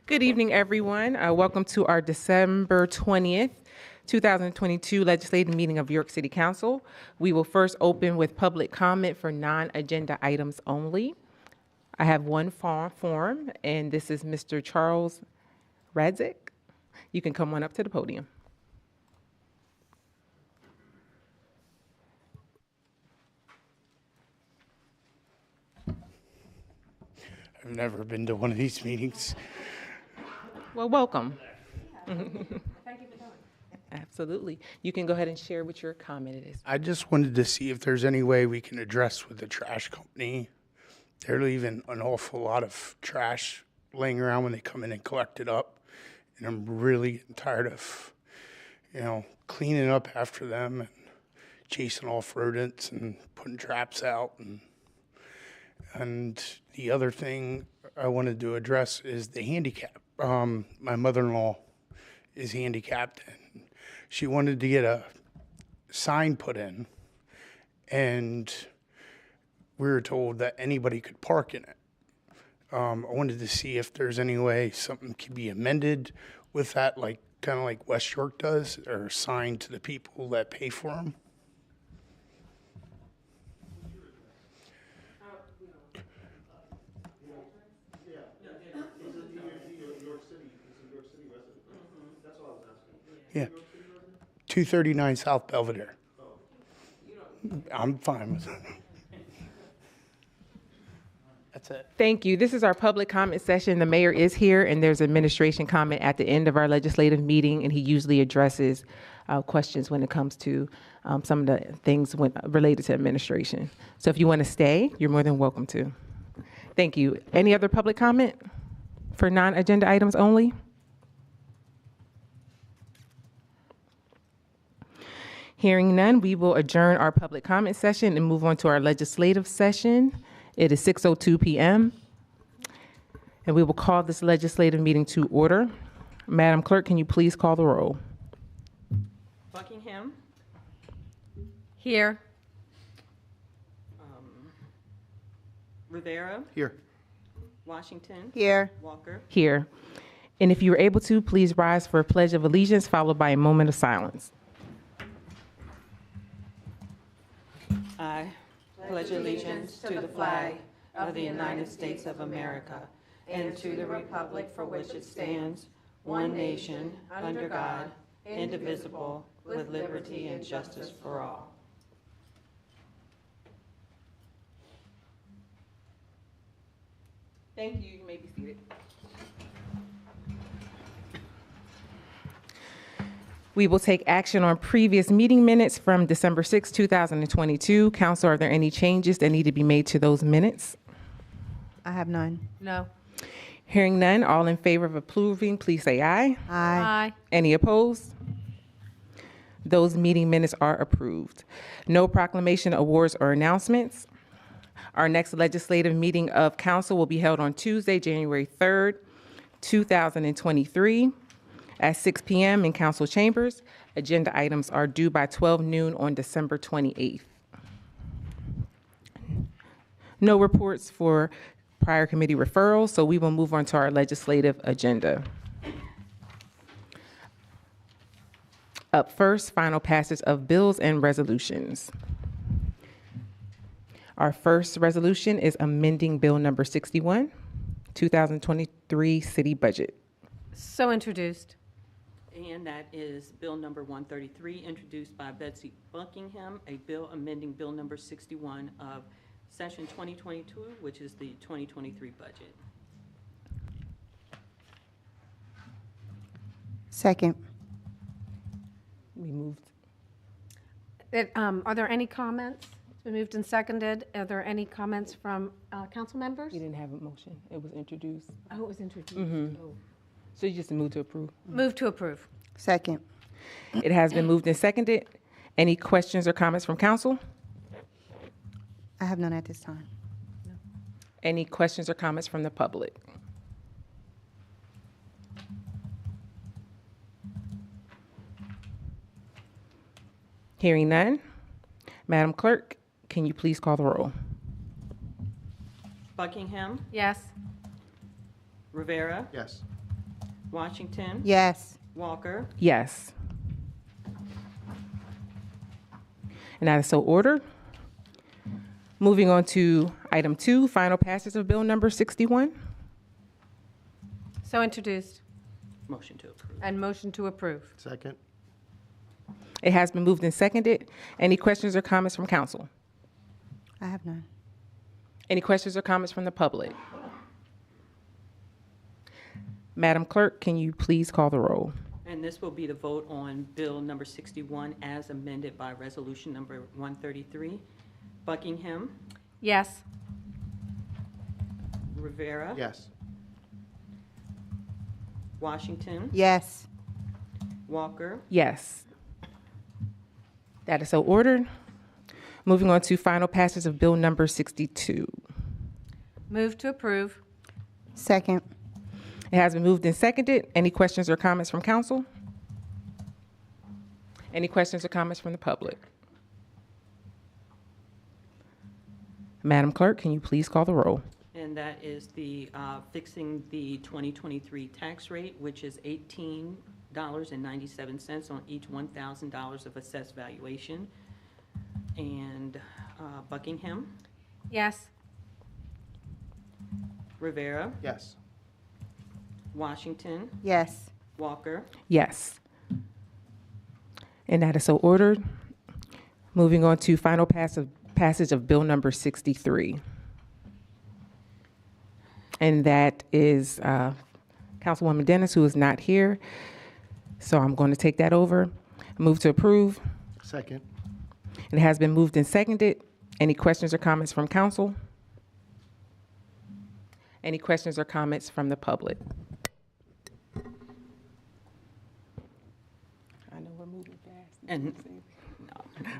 Good evening, everyone. Welcome to our December 20th, 2022 legislative meeting of York City Council. We will first open with public comment for non-agenda items only. I have one form, and this is Mr. Charles Radzik. You can come on up to the podium. I've never been to one of these meetings. Well, welcome. Thank you for coming. Absolutely. You can go ahead and share what your comment is. I just wanted to see if there's any way we can address with the trash company. They're leaving an awful lot of trash laying around when they come in and collect it up. And I'm really getting tired of, cleaning up after them and chasing off rodents and putting traps out. And the other thing I wanted to address is the handicap. My mother-in-law is handicapped, and she wanted to get a sign put in, and we were told that anybody could park in it. I wanted to see if there's any way something could be amended with that, kind of like West York does, or a sign to the people that pay for them. Yeah, 239 South Belvedere. I'm fine with it. That's it. Thank you. This is our public comment session. The mayor is here, and there's administration comment at the end of our legislative meeting, and he usually addresses questions when it comes to some of the things related to administration. So if you want to stay, you're more than welcome to. Thank you. Any other public comment for non-agenda items only? Hearing none, we will adjourn our public comment session and move on to our legislative session. It is 6:02 p.m. and we will call this legislative meeting to order. Madam Clerk, can you please call the roll? Buckingham. Here. Rivera. Here. Washington. Here. Walker. Here. And if you are able to, please rise for a pledge of allegiance followed by a moment of silence. I pledge allegiance to the flag of the United States of America and to the republic for which it stands, one nation, under God, indivisible, with liberty and justice for all. Thank you. You may be seated. We will take action on previous meeting minutes from December 6, 2022. Council, are there any changes that need to be made to those minutes? I have none. No. Hearing none, all in favor of approving, please say aye. Aye. Any opposed? Those meeting minutes are approved. No proclamation, awards, or announcements. Our next legislative meeting of council will be held on Tuesday, January 3rd, 2023. At 6 p.m. in council chambers. Agenda items are due by 12 noon on December 28th. No reports for prior committee referrals, so we will move on to our legislative agenda. Up first, final passage of bills and resolutions. Our first resolution is amending Bill number 61, 2023 City Budget. So introduced. And that is Bill number 133, introduced by Betsy Buckingham, a bill amending Bill number 61 of Session 2022, which is the 2023 budget. Second. We moved. Are there any comments? It's been moved and seconded. Are there any comments from council members? You didn't have a motion. It was introduced. Oh, it was introduced. Oh. So you just moved to approve. Move to approve. Second. It has been moved and seconded. Any questions or comments from council? I have none at this time. Any questions or comments from the public? Hearing none. Madam Clerk, can you please call the roll? Buckingham, Yes. Rivera, Yes. Washington. Yes. Walker. Yes. And that is so ordered. Moving on to item 2, final passage of bill number 61. So introduced Motion to approve. and motion to approve. Second. It has been moved and seconded. Any questions or comments from council? I have none. Any questions or comments from the public? Madam Clerk, can you please call the roll? And this will be the vote on Bill number 61 as amended by Resolution number 133. Buckingham. Yes. Rivera. Yes. Washington. Yes. Walker. Yes. That is so ordered. Moving on to final passage of bill number 62. Move to approve. Second. It has been moved and seconded. Any questions or comments from council? Any questions or comments from the public? Madam Clerk, can you please call the roll? And that is the fixing the 2023 tax rate, which is $18.97 on each $1,000 of assessed valuation. And Buckingham, Yes. Rivera, Yes. Washington, Yes. Walker. Yes. And that is so ordered. Moving on to final passage of bill number 63. And that is Councilwoman Dennis, who is not here. So I'm going to take that over. Move to approve. Second. It has been moved and seconded. Any questions or comments from council? Any questions or comments from the public? I know we're moving fast. And,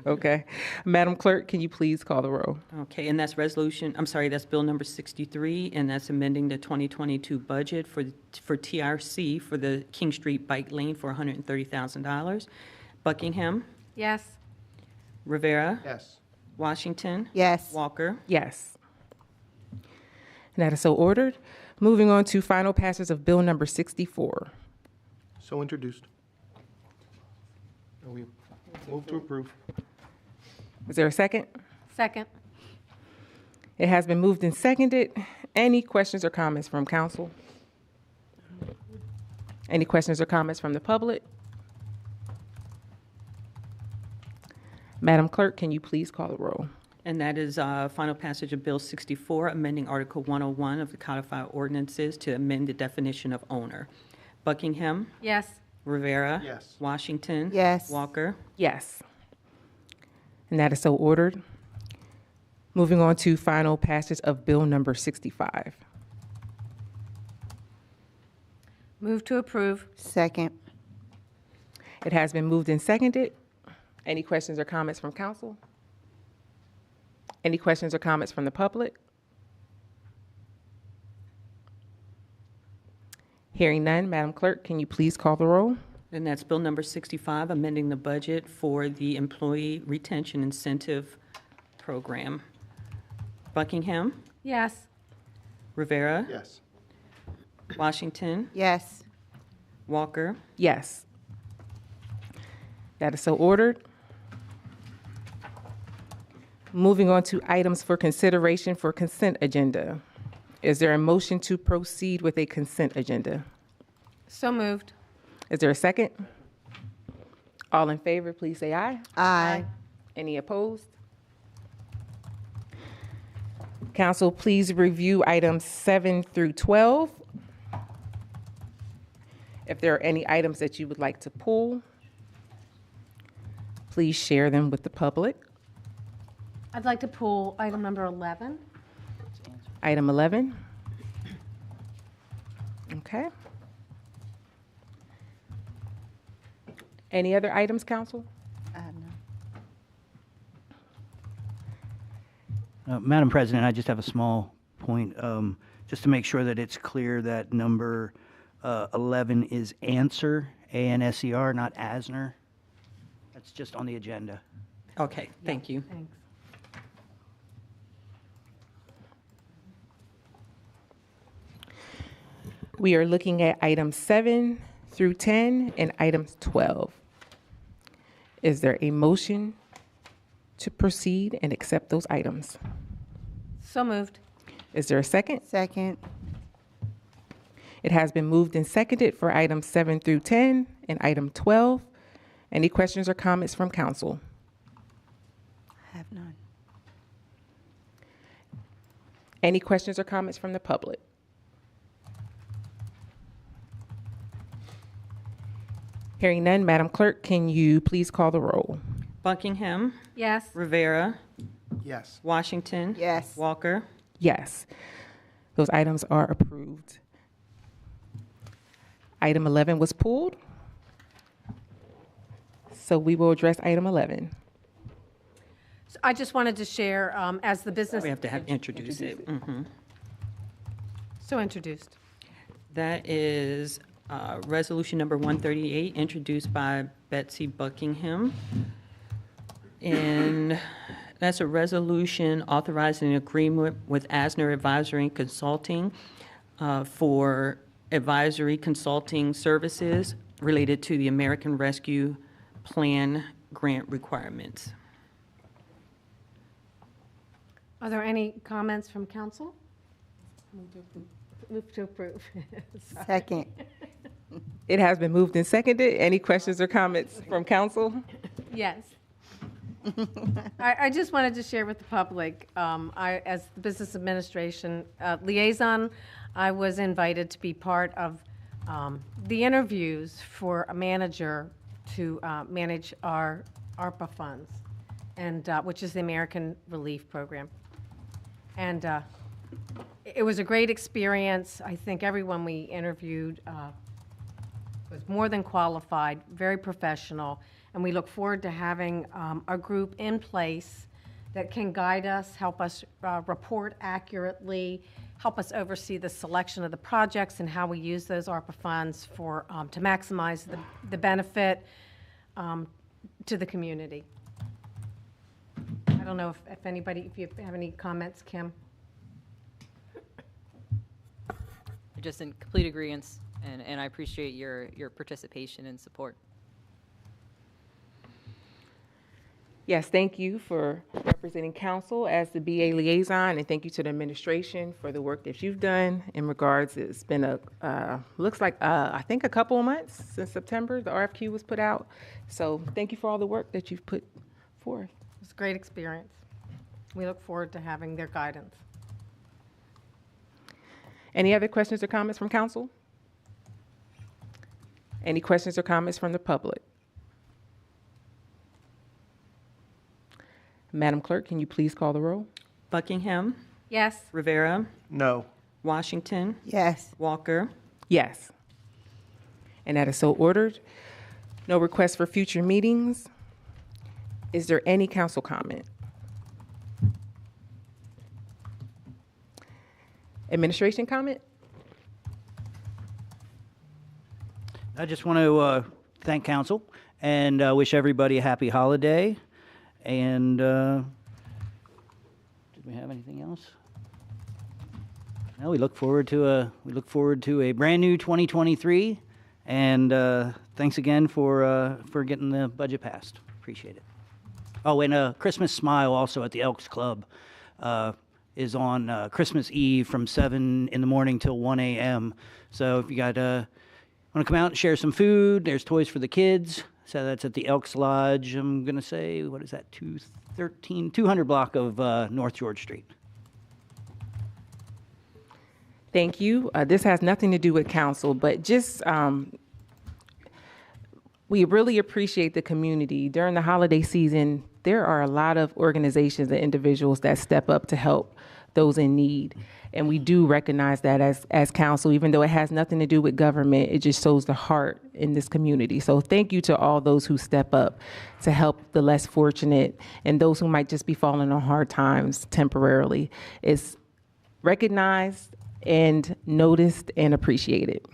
Okay. Madam Clerk, can you please call the roll? okay, and that's that's Bill number 63, and that's amending the 2022 budget for TRC for the King Street Bike Lane for $130,000. Buckingham, Yes. Rivera, Yes. Washington, Yes. Walker. Yes. And that is so ordered. Moving on to final passage of bill number 64. So introduced. We move to approve. Is there a second? Second. It has been moved and seconded. Any questions or comments from council? Any questions or comments from the public? Madam Clerk, can you please call the roll? And that is final passage of Bill 64, amending Article 101 of the Codified Ordinances to amend the definition of owner. Buckingham, Yes. Rivera. Yes. Washington. Yes. Walker. Yes. And that is so ordered. Moving on to final passage of bill number 65. Move to approve. Second. It has been moved and seconded. Any questions or comments from council? Any questions or comments from the public? Hearing none, Madam Clerk, can you please call the roll? And that's Bill number 65, amending the budget for the Employee Retention Incentive Program. Buckingham, Yes. Rivera, Yes. Washington, Yes. Walker. Yes. That is so ordered. Moving on to items for consideration for consent agenda. Is there a motion to proceed with a consent agenda? So moved. Is there a second? All in favor, please say aye. Aye. Any opposed? Council, please review items 7 through 12. If there are any items that you would like to pull, please share them with the public. I'd like to pull item number 11. Item 11. Okay. Any other items, council? I have none. Madam President, I just have a small point, just to make sure that it's clear that number 11 is answer, A-N-S-E-R, not Asner. That's just on the agenda. Okay, thank you. Thanks. We are looking at items 7 through 10 and items 12. Is there a motion to proceed and accept those items? So moved. Is there a second? Second. It has been moved and seconded for items 7 through 10 and item 12. Any questions or comments from council? I have none. Any questions or comments from the public? Hearing none, Madam Clerk, can you please call the roll? Buckingham, Yes. Rivera, Yes. Washington. Yes. Walker. Yes. Those items are approved. Item 11 was pulled. So we will address item 11. So I just wanted to share, as the business. We have to introduce it. So introduced. That is resolution number 138, introduced by Betsy Buckingham. And that's a resolution authorizing an agreement with Asner Advisory and Consulting for advisory consulting services related to the American Rescue Plan grant requirements. Are there any comments from council? Move to approve. Sorry. Second. It has been moved and seconded. Any questions or comments from council? Yes. I just wanted to share with the public, as the business administration liaison, I was invited to be part of the interviews for a manager to manage our ARPA funds, and which is the American Relief Program. And it was a great experience. I think everyone we interviewed was more than qualified, very professional, and we look forward to having a group in place that can guide us, help us report accurately, help us oversee the selection of the projects and how we use those ARPA funds for to maximize the benefit to the community. I don't know if anybody, if you have any comments, Kim? Just in complete agreement, and I appreciate your participation and support. Yes, thank you for representing council as the BA liaison, and thank you to the administration for the work that you've done in regards. It's been looks like, I think a couple of months since September, the RFQ was put out. So thank you for all the work that you've put forth. It was a great experience. We look forward to having their guidance. Any other questions or comments from council? Any questions or comments from the public? Madam Clerk, can you please call the roll? Buckingham, Yes. Rivera, No. Washington, Yes. Walker. Yes. And that is so ordered. No requests for future meetings. Is there any council comment? Administration comment? I just want to thank council and wish everybody a happy holiday. And did we have anything else? No, we look forward to a brand new 2023. And thanks again for getting the budget passed. Appreciate it. Oh, and a Christmas Smile also at the Elks Club is on Christmas Eve from 7 in the morning till 1 a.m. So if you got want to come out and share some food, there's toys for the kids. So that's at the Elks Lodge. I'm going to say, what is that, 200 block of North George Street. Thank you. This has nothing to do with council, but just we really appreciate the community. During the holiday season, there are a lot of organizations and individuals that step up to help those in need. And we do recognize that as council, even though it has nothing to do with government, it just shows the heart in this community. So thank you to all those who step up to help the less fortunate and those who might just be falling on hard times temporarily. It's recognized and noticed and appreciated.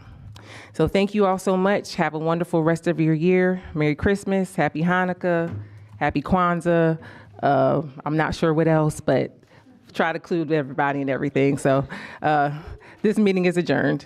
So thank you all so much. Have a wonderful rest of your year. Merry Christmas, Happy Hanukkah, Happy Kwanzaa. I'm not sure what else, but try to include everybody and everything. So this meeting is adjourned.